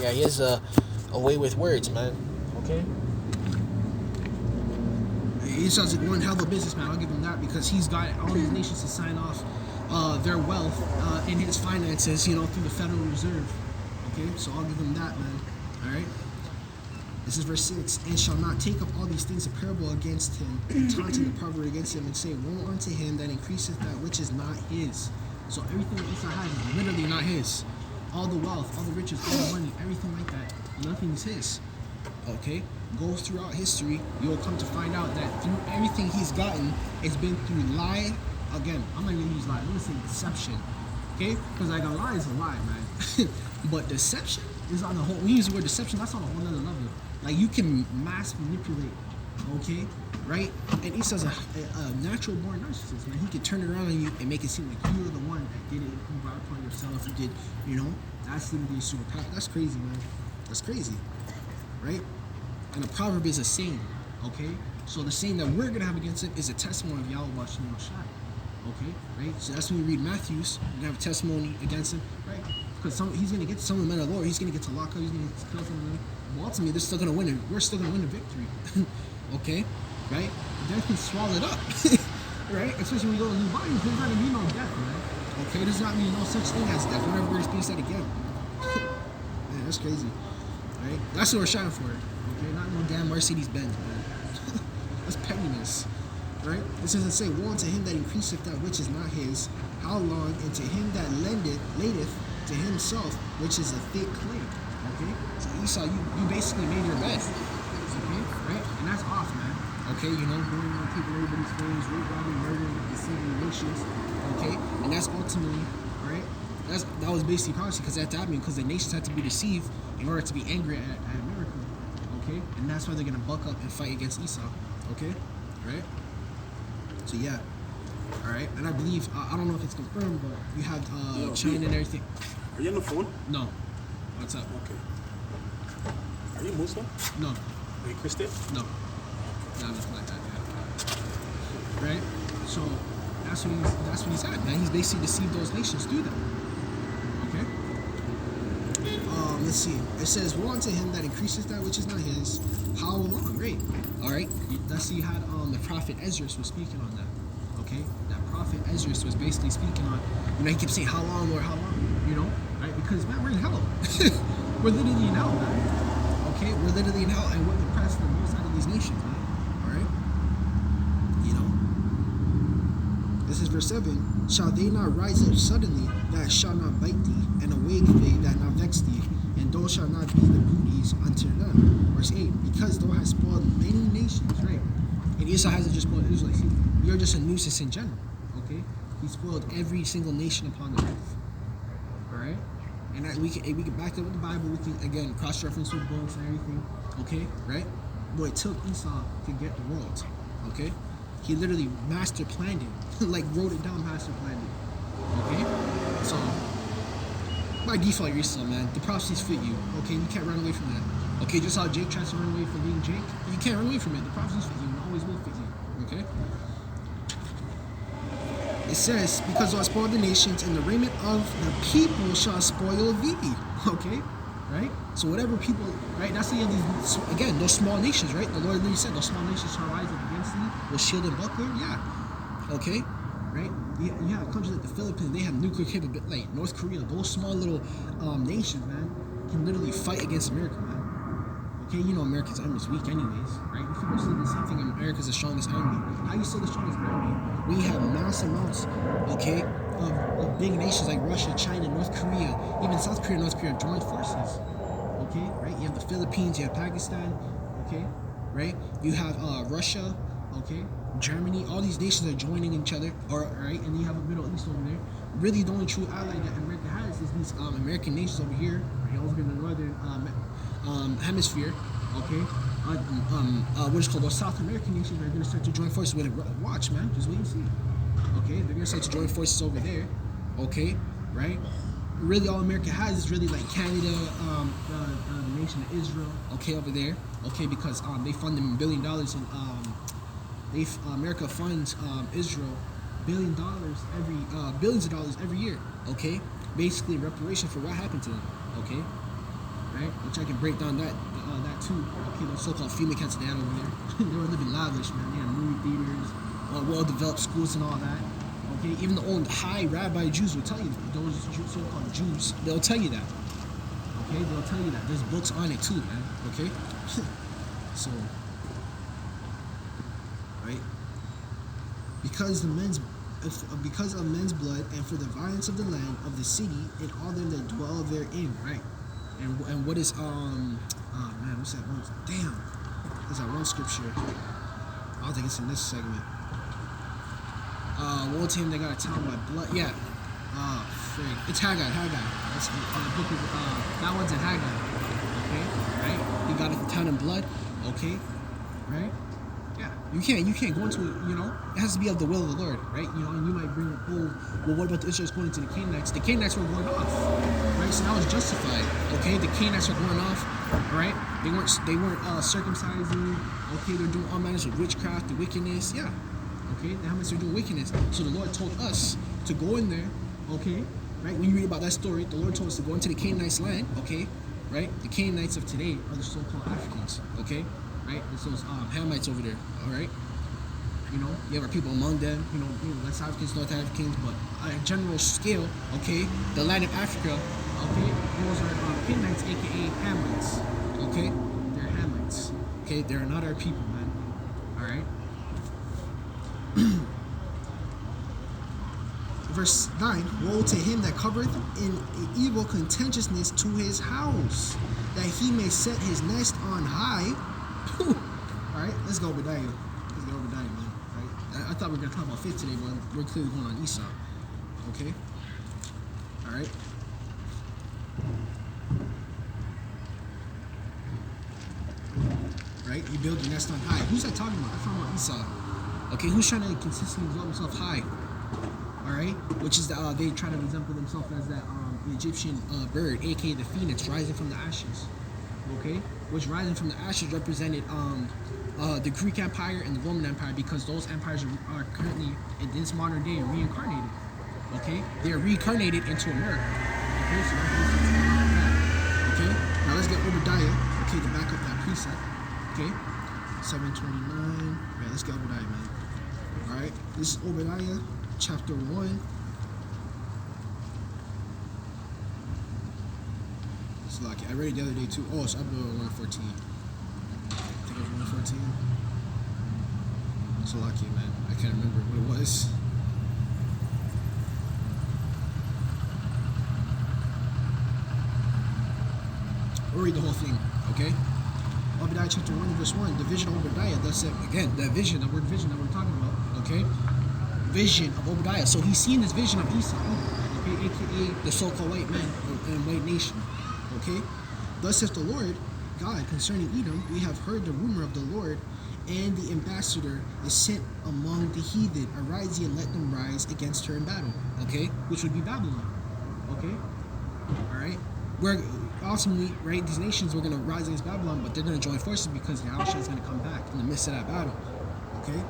Yeah, he has a way with words, man. Okay. He sounds like one hell of a businessman. I'll give him that because he's got all these nations to sign off their wealth in his finances, through the Federal Reserve. Okay, so I'll give him that, man. All right. This is verse 6. And shall not take up all these things a parable against him, and taunting the proverb against him, and say, woe unto him that increaseth that which is not his. So everything that Esau has is literally not his. All the wealth, all the riches, all the money, everything like that, nothing is his. Okay? Goes throughout history, you'll come to find out that through everything he's gotten, it's been through lie. Again, I'm not going to use lie, I'm going to say deception. Okay? Because like a lie is a lie, man. But deception is on a whole, we use the word deception, that's on a whole other level. Like you can mass manipulate, okay? Right? And Esau's a natural born narcissist, man. He can turn it around on you and make it seem like you're the one that did it, you brought it upon yourself, you did, that's literally superpower. That's crazy, man. That's crazy. Right? And a proverb is a saying, okay? So the saying that we're gonna have against it is a testimony of Yahawashi, Sham. Okay, right? So that's when we read Matthews, we're gonna have a testimony against him, right? Because he's gonna get some of the men of the Lord, he's gonna get to lock up, he's gonna get to kill some of them. Well, ultimately, they're still gonna win it. We're still gonna win the victory. Okay, right? Death can swallow it up, right? Especially when you go to new bodies, there's not gonna be no death, man. Okay, there's not gonna be no such thing as death. We'll never experience that again. Man, that's crazy, right? That's what we're shouting for. Okay, not no damn Mercedes Benz, man. That's pettiness. Right? This doesn't say, woe unto him that increaseth that which is not his, how long, and to him that ladeth to himself, which is a thick clay. Okay? So Esau, you basically made your bed. Okay? Right? And that's off, man. Okay? Going around taking everybody's phones, rape, robbing, murdering, deceiving nations. Okay? And that's ultimately, right? That was basically prophecy because that happened because the nations had to be deceived in order to be angry at America. Okay? And that's why they're gonna buck up and fight against Esau. Okay? Right? So yeah, all right, and I believe I don't know if it's confirmed, but you have China and everything. Are you on the phone? No. What's up? Okay. Are you Muslim? No. Are you Christian? No. No, nothing like that. Yeah. Right. So that's what he's at, man. He's basically deceived those nations through them. Okay. Let's see. It says, woe unto him that increases that which is not his. How long? Great. All right. That's you had the prophet Ezra was speaking on that. Okay. That prophet Ezra was basically speaking on. He kept saying how long, Lord, how long? Right? Because man, we're in hell. We're literally in hell, man. Okay. We're literally in hell, and we're the press the most out of these nations, man. All right. This is verse 7. Shall they not rise up suddenly that shall not bite thee, and awake they that not vex thee? And those shall not be the booties unto them. Verse 8, because thou hast spoiled many nations, right? And Esau hasn't just spoiled Israelites. You're just a nuisance in general, okay? He spoiled every single nation upon the earth, all right? And we can back up with the Bible. We can, again, cross-reference with books and everything, okay, right? But it took Esau to get the world, okay? He literally master planned it, like wrote it down, master planned it, okay? So, by default, you're Esau, man. The prophecies fit you. Okay, you can't run away from that. Okay, just how Jake tries to run away from being Jake, you can't run away from it. The prophecies fit you and always will fit you. Okay? It says, because thou hast spoiled the nations, and the raiment of the people shall spoil thee. Okay? Right? So whatever people, right? That's the these again, those small nations, right? The Lord literally said, those small nations shall rise up against thee with shield and buckler. Yeah. Okay? Right? You have countries like the Philippines, they have nuclear capability, like North Korea, those small little nations, man, can literally fight against America, man. Okay, America's army is weak anyways, right? If people say the same thing, America's the strongest army. How are you still the strongest army? We have mass amounts, okay, of big nations like Russia, China, North Korea, even South Korea and North Korea joined forces. Okay, right? You have the Philippines, you have Pakistan, okay, right? You have Russia, okay, Germany, all these nations are joining each other, right? And you have the Middle East over there. Really, the only true ally that America has is these American nations over here, right, over in the northern hemisphere, okay? What is called those South American nations are going to start to join forces with it. Watch, man, just wait and see. Okay, they're going to start to join forces over there, okay, right? Really, all America has is really like Canada, the nation of Israel, okay, over there, okay, because they fund them $1 billion and America funds Israel billions of dollars every year, okay? Basically reparation for what happened to them, okay? right? Which I can break down that too. Okay, those so-called female cats they had over there. They were living lavish, man. They had movie theaters, well-developed schools and all that. Okay, even the old high rabbi Jews will tell you, those so-called Jews, they'll tell you that. Okay, they'll tell you that. There's books on it too, man. Okay, so, right? Because of men's blood and for the violence of the land of the city and all them that dwell therein, right? And what is what's that one? Damn, there's that one scripture. I don't think it's in this segment. Woe to him that got a town by blood. Yeah. Frig. It's Haggai. That's the book of that one's in Haggai. Okay, right? He got a town in blood. Okay, right? Yeah. You can't go into it. You know, it has to be of the will of the Lord, right? You know, and you might bring up, well, what about the Israelites going into the Canaanites? The Canaanites were going off, right? So that was justified. Okay, the Canaanites were going off. All right, they weren't circumcising. Okay, they're doing all manners of witchcraft, the wickedness. Yeah. Okay, the Hamites are doing wickedness. So the Lord told us to go in there. Okay, right? When you read about that story, the Lord told us to go into the Canaanites land. Okay, right? The Canaanites of today are the so-called Africans. Okay, right? It's those Hamites over there. All right. You know, you have our people among them. You know, West Africans, North Africans, but on a general scale, okay, the land of Africa. Okay, those are Canaanites, aka Hamites. Okay, they're Hamites. Okay, they're not our people, man. All right. Verse 9, woe to him that covereth in evil contentiousness to his house, that he may set his nest on high. Alright, let's go Obadiah. Man. Right? I thought we were going to talk about faith today, but we're clearly going on Esau. Okay? Alright. Right? You build your nest on high. Who's that talking about? I'm talking about Esau. Okay, who's trying to consistently exalt himself high? Alright? Which is they try to resemble themselves as that Egyptian bird, aka the phoenix, rising from the ashes. Okay? Which rising from the ashes represented the Greek Empire and the Roman Empire, because those empires are currently in this modern day reincarnated. Okay? They are reincarnated into America. Okay, so that's that. Okay? Now let's get Obadiah, okay, to back up that precept. Okay? 729. Right, let's get Obadiah, man. Alright, this is Obadiah chapter 1. It's lucky. I read it the other day too. Oh, so I'm doing 114. I think it was 114. So lucky, man. I can't remember what it was. We'll read the whole thing, okay? Obadiah chapter 1 verse 1. The vision of Obadiah. That's it. Again, the word vision that we're talking about, okay? Vision of Obadiah. So he's seen this vision of Esau, okay, aka the so-called white man and white nation, okay? Thus saith the Lord God concerning Edom, we have heard the rumor of the Lord, and the ambassador is sent among the heathen. Arise ye and let them rise against her in battle, okay? Which would be Babylon, okay? All right? We're ultimately, right, these nations were going to rise against Babylon, but they're going to join forces because Yahawashi is going to come back in the midst of that battle, okay?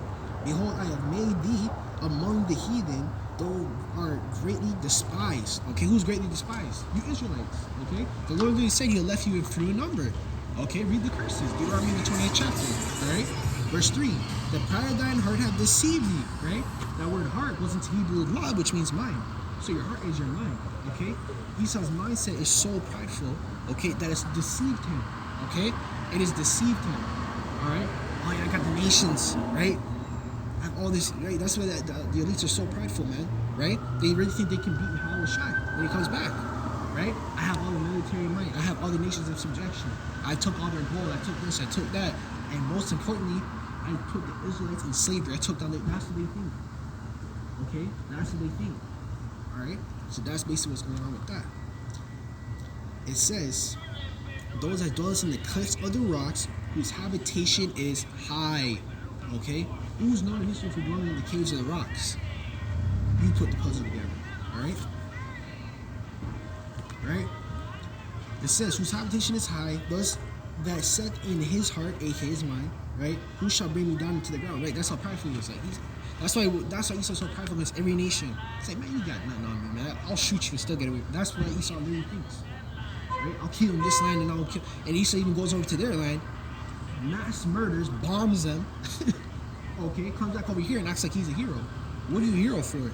Behold, I have made thee among the heathen, though are greatly despised. Okay, who's greatly despised? You Israelites. Okay, the Lord literally said He'll left you in few in number. Okay, read the curses. Deuteronomy in the 28th chapter. All right, verse 3. The pride of thine heart hath deceived thee. Right, that word heart goes into Hebrew lad, which means mind. So your heart is your mind. Okay, Esau's mindset is so prideful. Okay, that it's deceived him. Okay, it has deceived him. All right. Oh yeah, I got the nations. Right. All this, right? That's why the elites are so prideful, man. Right? They really think they can beat Yahawashi when he comes back. Right? I have all the military might. I have all the nations of subjection. I took all their gold. I took this. I took that. And most importantly, I put the Israelites in slavery. I took down the. That's what they think. Okay? That's what they think. All right? So that's basically what's going on with that. It says, those that dwell in the cliffs of the rocks, whose habitation is high. Okay? Who's known in history for dwelling in the caves of the rocks? You put the puzzle together. Alright? Right? It says, whose habitation is high, thus that saith in his heart, aka his mind, right? Who shall bring me down into the ground? Right? That's how prideful he is. Like that's why Esau's so prideful against every nation. It's like, man, you got nothing on me, man. I'll shoot you and still get away. That's what Esau really thinks. right? I'll kill in this land and I'll kill. And Esau even goes over to their land, mass murders, bombs them. Okay, comes back over here and acts like he's a hero. What are you a hero for?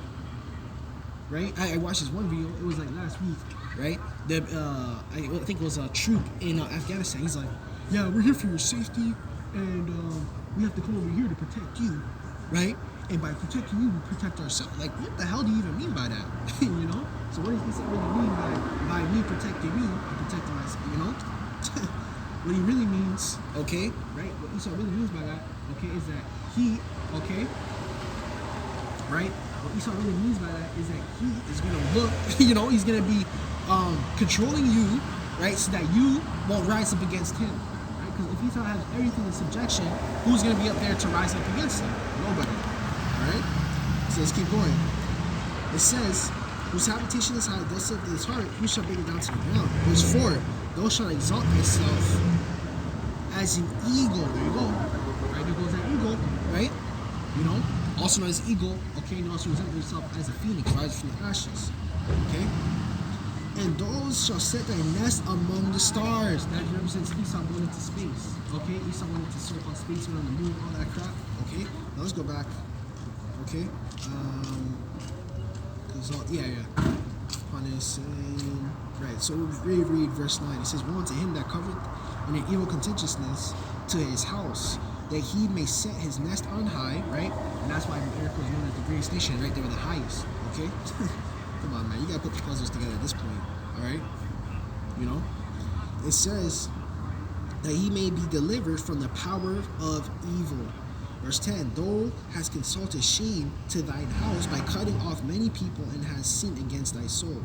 Right? I watched this one video. It was like last week, right? I think it was a troop in Afghanistan. He's like, yeah, we're here for your safety, and we have to come over here to protect you, right? And by protecting you, we protect ourselves. Like, what the hell do you even mean by that? You know? So what does Esau really mean by me protecting you and protecting myself? You know? What he really means, okay, right? What Esau really means by that, okay, is that he, okay, right? What Esau really means by that is that he is gonna look, you know, he's gonna be controlling you, right? So that you won't rise up against him, right? Because if Esau has everything in subjection, who's gonna be up there to rise up against him? Nobody. Alright? So let's keep going. It says, whose habitation is high, thus saith his heart, who shall bring it down to the ground? Verse 4, thou shalt exalt thyself as an eagle. There you go. Right? There goes that eagle, right? You know? Also known as eagle, okay? And also present yourself as a phoenix, rise from the ashes. Okay? And those shall set thy nest among the stars. That represents Esau going into space. Okay? Esau went into so-called space, went on the moon, all that crap. Okay? Now let's go back. Okay, upon his saying, right, so we read verse 9. It says, woe unto him that covereth in an evil contentiousness to his house, that he may set his nest on high, right? And that's why America was known as the greatest nation, right? They were the highest, okay? Come on, man, you gotta put the puzzles together at this point, all right? You know? It says that he may be delivered from the power of evil. Verse 10, thou hast consulted shame to thine house by cutting off many people and hast sinned against thy soul.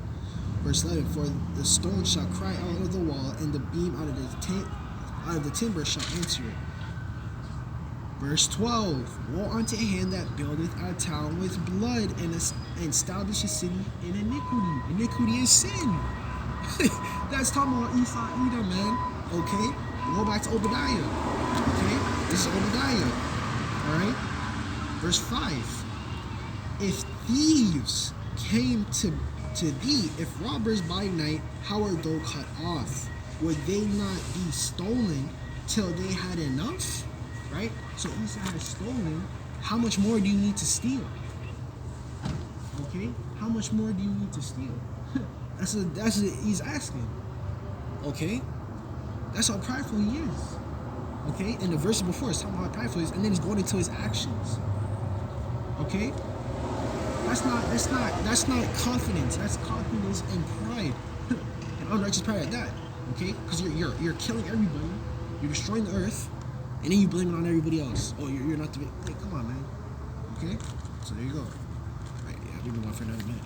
Verse 11, for the stone shall cry out of the wall, and the beam out of the timber shall answer it. Verse 12, woe unto him that buildeth a town with blood and establish a city in iniquity. Iniquity is sin. That's talking about Esau, Edom, man. Okay? Go back to Obadiah. Okay? This is Obadiah. Alright? Verse 5. If thieves came to thee, if robbers by night, how are thou cut off? Would they not be stolen till they had enough? Right? So Esau has stolen. How much more do you need to steal? Okay? How much more do you need to steal? That's what he's asking. Okay? That's how prideful he is. Okay? And the verse before is talking about how prideful he is, and then he's going into his actions. Okay? That's not confidence. That's confidence and pride. And unrighteous pride at that. Okay? Because you're killing everybody, you're destroying the earth, and then you blame it on everybody else. Oh, you're not the hey, come on, man. Okay? So there you go. Right, yeah, we've been on for another minute.